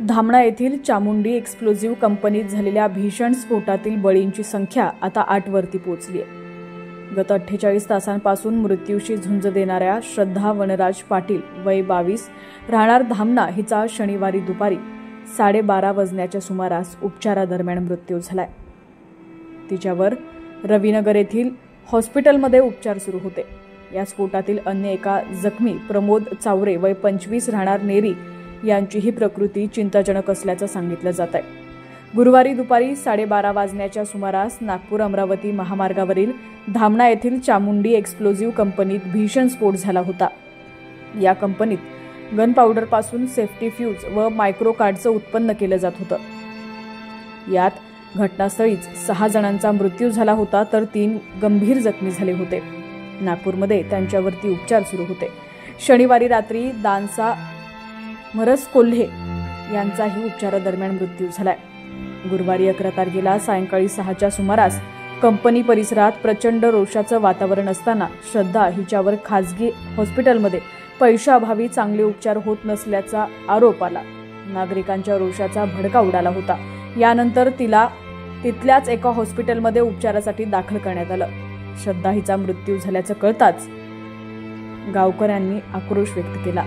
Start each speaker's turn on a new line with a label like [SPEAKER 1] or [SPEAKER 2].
[SPEAKER 1] धामणा येथील चामुंडी एक्सप्लोजिव्ह कंपनीत झालेल्या भीषण स्फोटातील बळींची संख्या आता 8 वरती पोहोचली आहे। गत 48 तासांपासून मृत्यूशी झुंज देणाऱ्या श्रद्धा वनराज पाटील वय 22 राहणार धामणा हिचा शनिवारी दुपारी 12:30 वाजण्याच्या सुमारास उपचारादरम्यान मृत्यू झालाय। तिच्यावर रविनगर येथील हॉस्पिटलमध्ये उपचार सुरू होते। या स्फोटातील अन्य एका जखमी प्रमोद चावरे वय 25 राहणार नेरी यांचीही प्रकृती चिंताजनक असल्याचं सांगितलं जात आहे। गुरुवारी दुपारी 12:30 वाजण्याच्या सुमारास नागपूर अमरावती महामार्गावरील धामणा येथील चामुंडी एक्सप्लोजिव्ह कंपनीत भीषण स्फोट झाला होता। या कंपनीत गन पावडर पासून सेफ्टी फ्यूज व मायक्रो कार्डचं उत्पन्न केलं जात होतं। यात घटनास्थळीच 6 जणांचा मृत्यू झाला होता तर 3 गंभीर जखमी झाले होते। नागपूरमध्ये त्यांच्यावरती उपचार सुरू होते। शनिवारी रात्री दानसा मरस कोल्हे यांचाही उपचारादरम्यान मृत्यू झालाय। गुरुवारी 11 तारखेला सायंकाळी 6च्या सुमारास कंपनी परिसरात प्रचंड रोषाचं वातावरण असताना श्रद्धा हिच्यावर खासगी हॉस्पिटलमध्ये पैशाअभावी चांगले उपचार होत नसल्याचा आरोप आला। नागरिकांच्या रोषाचा भडका उडाला होता। यानंतर तिला तिथल्याच एका हॉस्पिटलमध्ये उपचारासाठी दाखल करण्यात आलं। श्रद्धा हिचा मृत्यू झाल्याचं कळताच गावकऱ्यांनी आक्रोश व्यक्त केला।